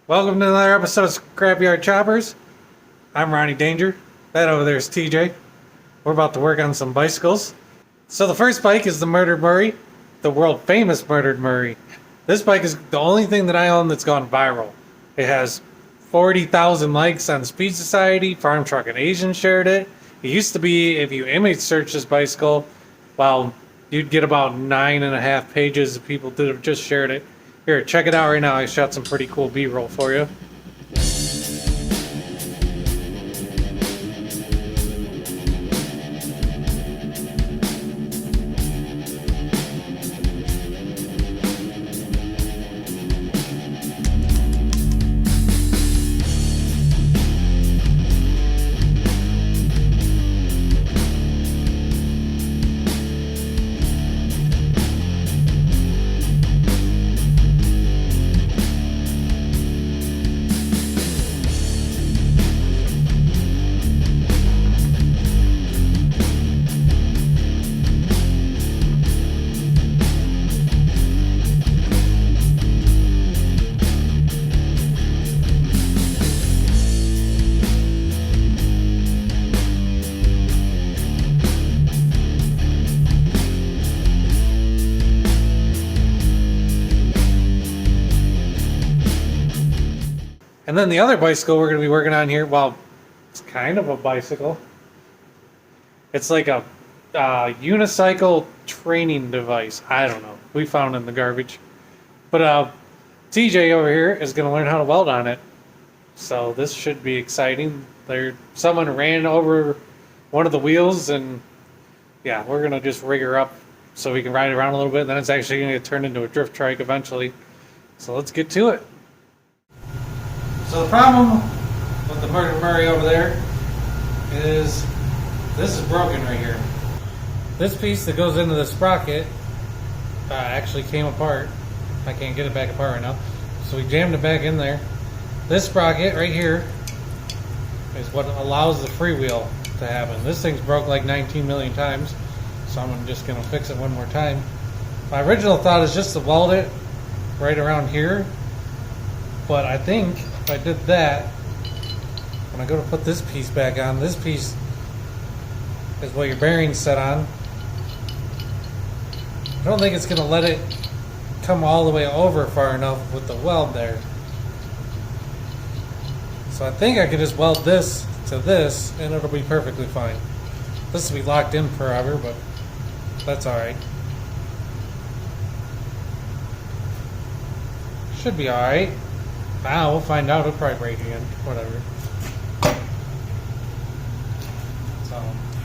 Welcome to another episode of Scrapyard Choppers. I'm Ronnie Danger. That over there is TJ. We're about to work on some bicycles. So the first bike is the Murdered Murray, the world famous Murdered Murray. This bike is the only thing that I own that's gone viral. It has 40,000 likes on Speed Society. Farm Truck and Asian shared it. It used to be, if you image search this bicycle, well, you'd get about 9.5 pages of people that have just shared it. Here, check it out right now. I shot some pretty cool B-roll for you. And then the other bicycle we're going to be working on here, well, it's kind of a bicycle. It's like a unicycle training device. I don't know. We found it in the garbage. But TJ over here is going to learn how to weld on it. So this should be exciting. Someone ran over one of the wheels, and yeah, we're going to just rig her up so we can ride around a little bit. And then it's actually going to get turned into a drift trike eventually. So let's get to it. So the problem with the Murdered Murray over there is this is broken right here. This piece that goes into the sprocket actually came apart. I can't get it back apart right now. So we jammed it back in there. This sprocket right here is what allows the freewheel to happen. This thing's broke like 19 million times, so I'm just going to fix it one more time. My original thought is just to weld it right around here, but I think if I did that, when I go to put this piece back on, this piece is what your bearing's set on. I don't think it's going to let it come all the way over far enough with the weld there. So I think I could just weld this to this and it'll be perfectly fine. This will be locked in forever, but that's alright. Should be alright. Now we'll find out. It'll probably break again. Whatever. So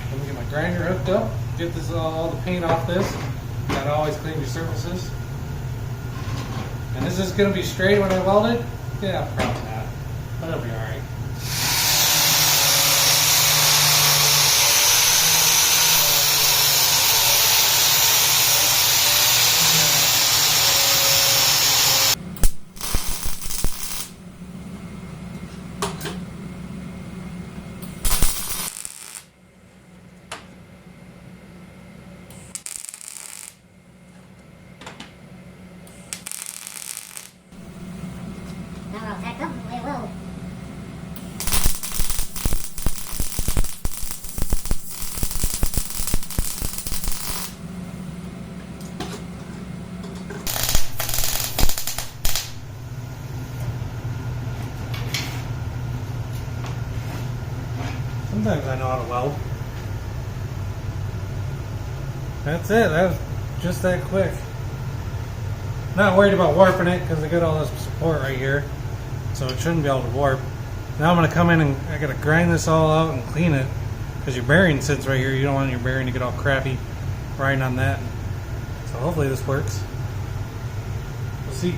let me get my grinder hooked up. Get this all the paint off this. Gotta always clean your surfaces. And is this gonna be straight when I weld it? Yeah, probably not. But it'll be alright. Sometimes I know how to weld. That's it. That was just that quick. Not worried about warping it because I got all this support right here, so it shouldn't be able to warp. Now I'm going to come in and I got to grind this all out and clean it because your bearing sits right here. You don't want your bearing to get all crappy riding on that. So hopefully this works. We'll see.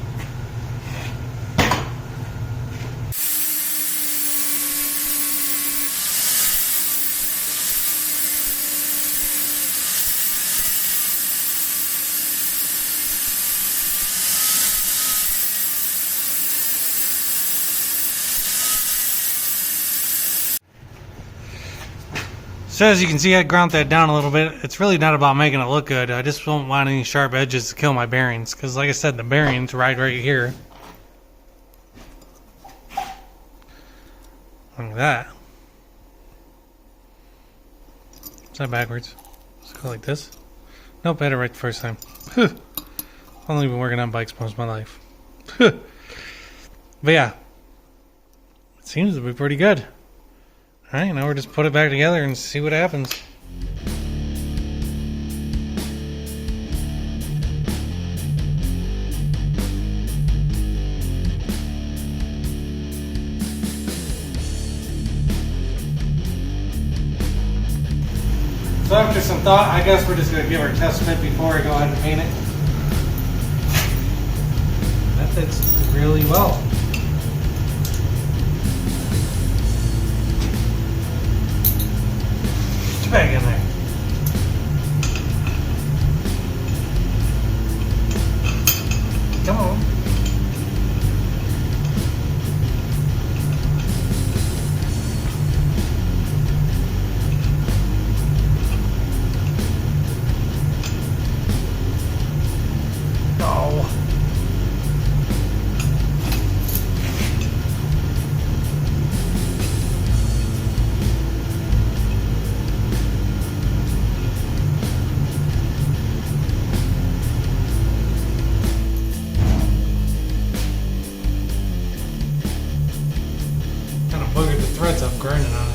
So as you can see, I ground that down a little bit. It's really not about making it look good. I just don't want any sharp edges to kill my bearings. Because like I said, the bearings ride right here. Look at that. Is that backwards? Let's go like this. Nope, I had it right the first time. I've only been working on bikes most of my life. But yeah, it seems to be pretty good. Alright, now we're just put it back together and see what happens. So after some thought, I guess we're just going to give our test fit before I go ahead and paint it. That fits really well. Get back in there. Come on. Buggered the threads up grinding on it.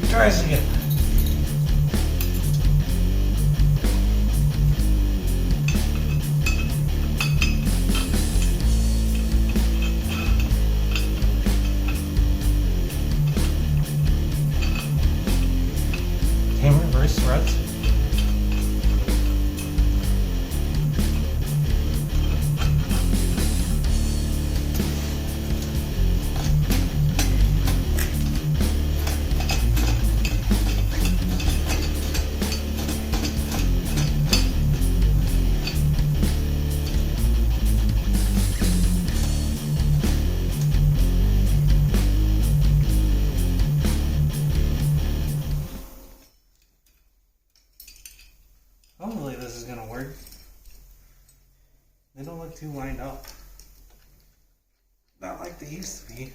Try this again. Can we reverse threads? Hopefully this is going to work. They don't look too lined up. Not like they used to be.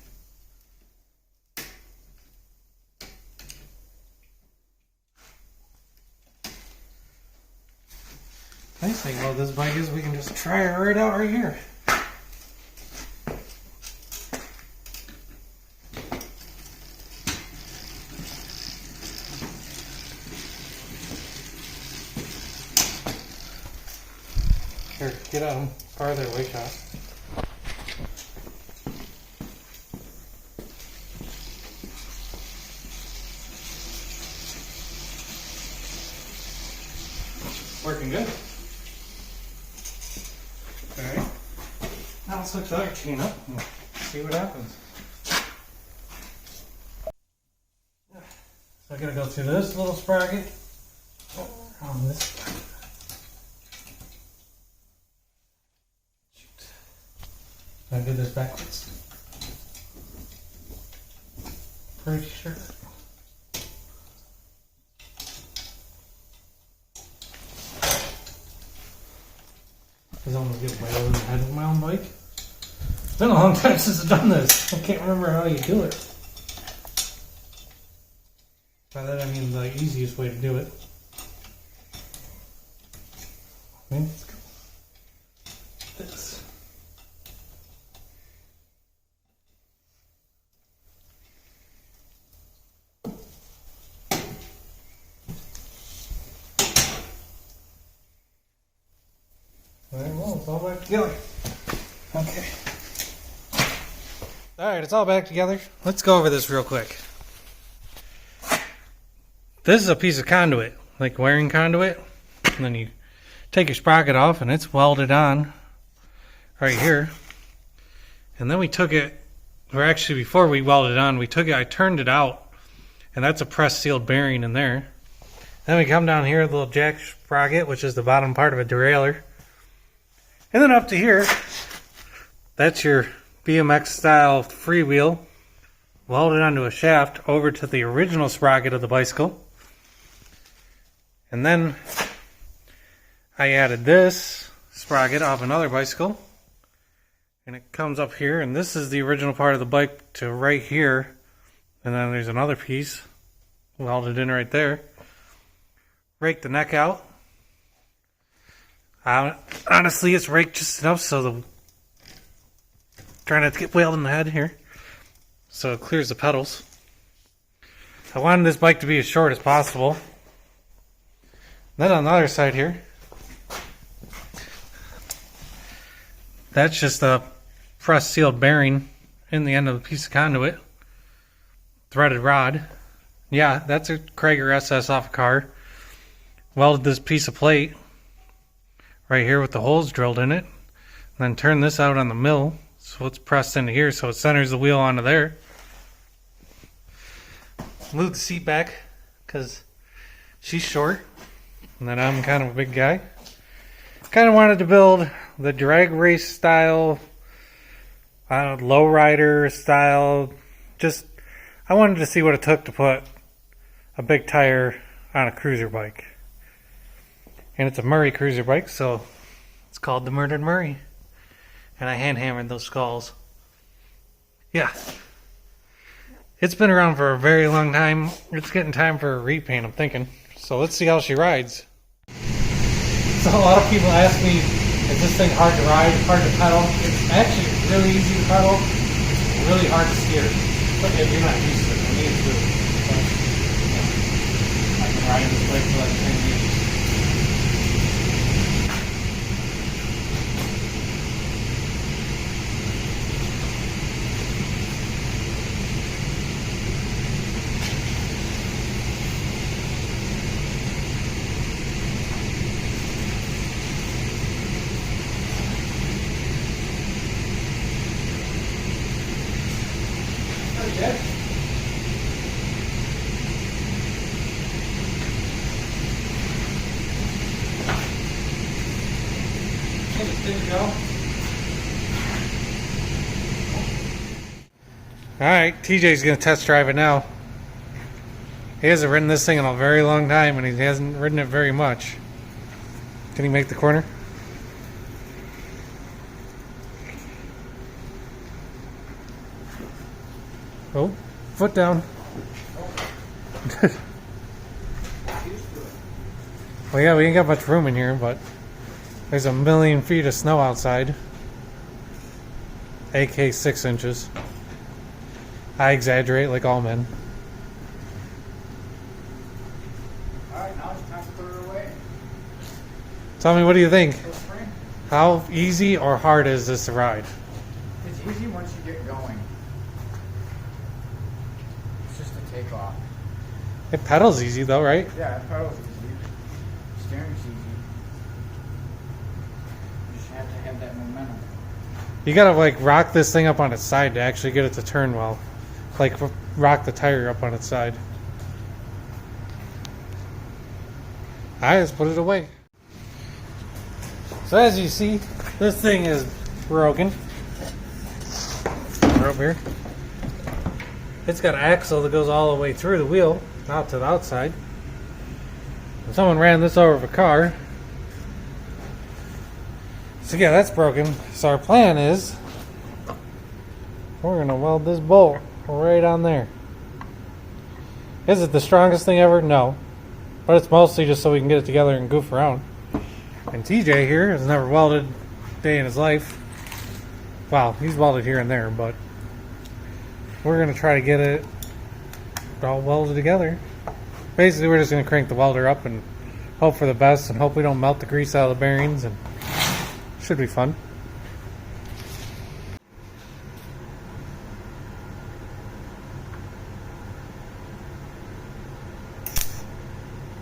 Nice thing about this bike is we can just try it right out right here. Here, get out farther away, shot. Working good. Alright. Now let's hook the other chain up and see what happens. So I'm going to go through this little sprocket on this sprocket. I did this backwards. Pretty sure. Because I'm going to get way over the head of my own bike. It's been a long time since I've done this. I can't remember how you do it. By that I mean the easiest way to do it. Let's go. This. Alright, well, it's all back together. Okay. Alright, it's all back together. Let's go over this real quick. This is a piece of conduit, like wiring conduit. And then you take your sprocket off and it's welded on right here. And then we took it, or actually before we welded it on, we took it, I turned it out. And that's a press sealed bearing in there. Then we come down here, the little jack sprocket, which is the bottom part of a derailleur. And then up to here, that's your BMX style freewheel welded onto a shaft over to the original sprocket of the bicycle. And then I added this sprocket off another bicycle And it comes up here, and this is the original part of the bike to right here. And then there's another piece welded in right there. Rake the neck out. Honestly, it's raked just enough so the trying not to get whaled in the head here, so it clears the pedals. I wanted this bike to be as short as possible. Then on the other side here, that's just a press sealed bearing in the end of the piece of conduit. Threaded rod. Yeah, that's a Krager SS off a car. Welded this piece of plate right here with the holes drilled in it. And then turn this out on the mill so it's pressed into here so it centers the wheel onto there. Move the seat back because she's short and then I'm kind of a big guy. Kind of wanted to build the drag race style, lowrider style. Just, I wanted to see what it took to put a big tire on a cruiser bike. And it's a Murray cruiser bike, so it's called the Murdered Murray. And I hand hammered those skulls. Yeah. It's been around for a very long time. It's getting time for a repaint, I'm thinking. So let's see how she rides. So a lot of people ask me, is this thing hard to ride, hard to pedal? It's actually really easy to pedal. It's really hard to steer. But if you're not used to it, I mean, it's really fun. I've been riding this bike for like 10 years. Okay. Alright, TJ's going to test drive it now. He hasn't ridden this thing in a very long time and he hasn't ridden it very much. Can he make the corner? Oh, foot down. Well, yeah, we ain't got much room in here, but there's 1,000,000 feet of snow outside. AK 6 inches. I exaggerate like all men. Alright, now it's time to put her away. Tell me, what do you think? How easy or hard is this to ride? It's easy once you get going. It's just a takeoff. It pedals easy though, right? Yeah, it pedals easy. Steering's easy. You just have to have that momentum. You gotta like rock this thing up on its side to actually get it to turn well. Like rock the tire up on its side. I just put it away. So as you see, this thing is broken. We're up here. It's got an axle that goes all the way through the wheel, out to the outside. Someone ran this over with a car. So yeah, that's broken. So our plan is we're gonna weld this bolt right on there. Is it the strongest thing ever? No. But it's mostly just so we can get it together and goof around. And TJ here has never welded a day in his life. Well, he's welded here and there, but we're gonna try to get it all welded together. Basically, we're just gonna crank the welder up and hope for the best and hope we don't melt the grease out of the bearings, and should be fun.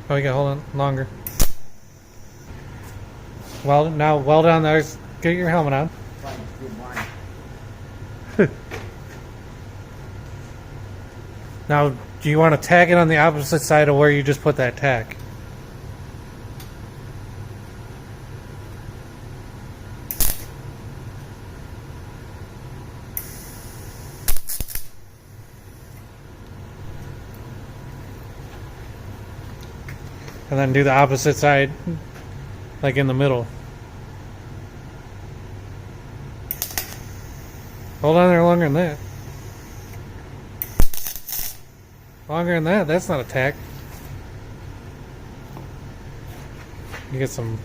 Oh, you gotta hold on longer. Weld now, weld on there. Get your helmet on. Now, do you want to tack it on the opposite side of where you just put that tack? And then do the opposite side, like in the middle. Hold on there longer than that. Longer than that, that's not a tack. You get some.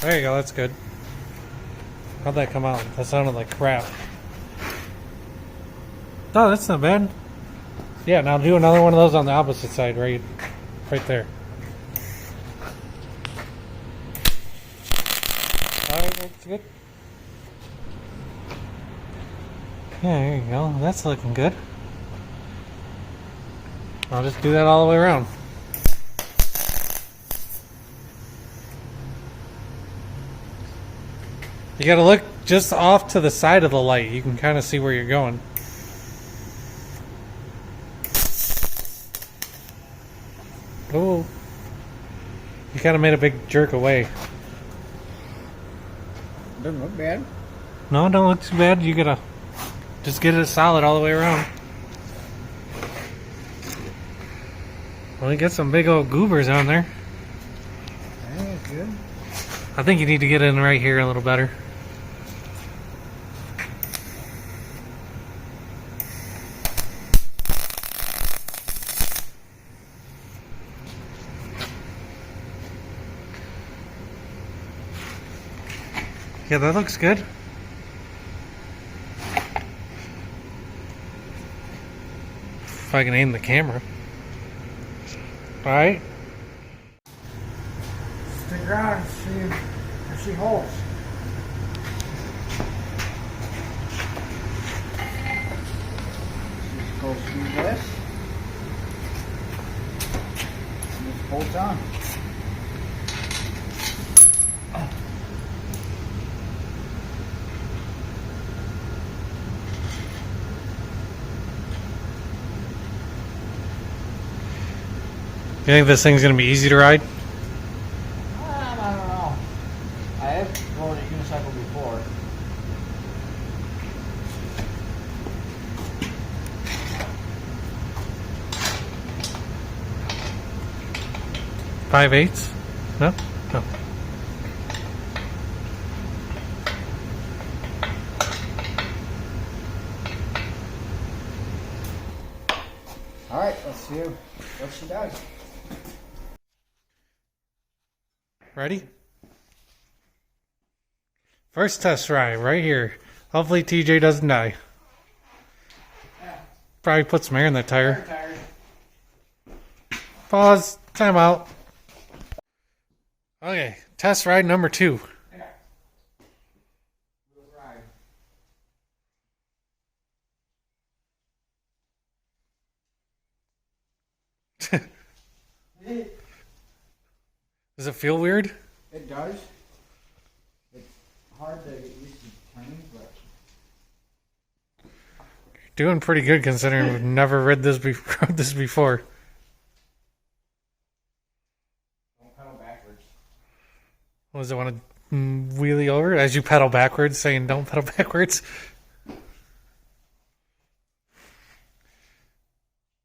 There you go, that's good. How'd that come out? That sounded like crap. Oh, that's not bad. Yeah, now do another one of those on the opposite side, right there. Alright, that's good. Yeah, there you go. That's looking good. I'll just do that all the way around. You gotta look just off to the side of the light. You can kind of see where you're going. Oh, you kind of made a big jerk away. Doesn't look bad. No, don't look too bad. You gotta just get it solid all the way around. Well, you got some big old goobers on there. Yeah, that's good. I think you need to get in right here a little better. Yeah, that looks good. If I can aim the camera. Alright. Stick around and see if she holds. Just go through this. And just bolt on. You think this thing's gonna be easy to ride? I don't know. I have rode a unicycle before. Five eighths? No? No. Alright, let's see what she does. Ready? First test ride right here. Hopefully TJ doesn't die. Yeah. Probably put some air in that tire. Tired. Pause. Time out. Okay, test ride number 2. Yeah. Little ride. Does it feel weird? It does. It's hard to get used to turning, but Doing pretty good considering we've never rode this before. don't pedal backwards. Was it want to wheelie over as you pedal backwards, saying don't pedal backwards?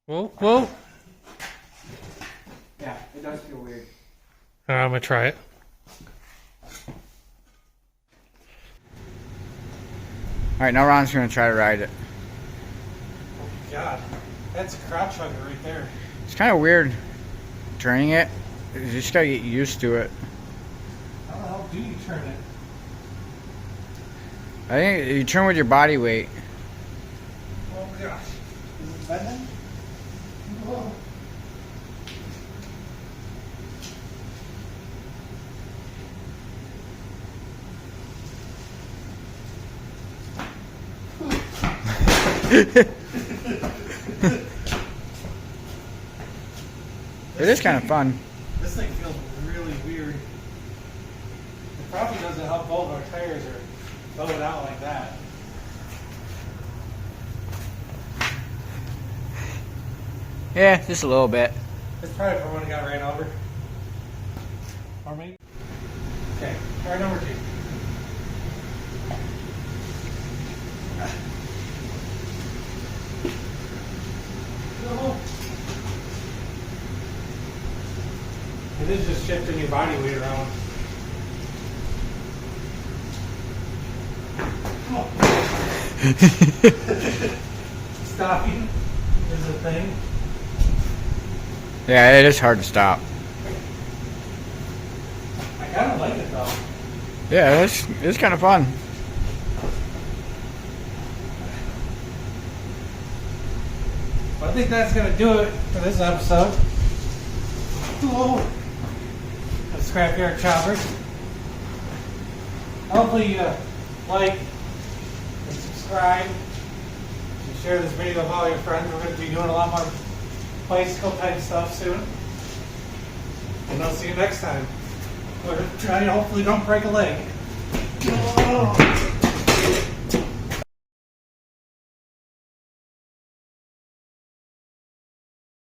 Whoa, whoa. Yeah, it does feel weird. I'm going to try it. Alright, now Ron's going to try to ride it. Oh, God. That's a crotch hugger right there. It's kind of weird turning it. You just got to get used to it. How the hell do you turn it? I think you turn with your body weight. Oh, gosh. Is it bending? Whoa. It is kind of fun. This thing feels really weird. It probably doesn't help both our tires or blow it out like that. Yeah, just a little bit. It's probably from when it got ran over. Or maybe. Okay, try number 2. It is just shifting your body weight around. Come on. Stopping is a thing. Yeah, it is hard to stop. I kind of like it though. Yeah, it's kind of fun. Well, I think that's going to do it for this episode. Whoa. The Scrapyard Choppers. Hopefully you like and subscribe and share this video with all your friends. We're going to be doing a lot more bicycle type stuff soon. And I'll see you next time. We're trying to hopefully don't break a leg. Oh.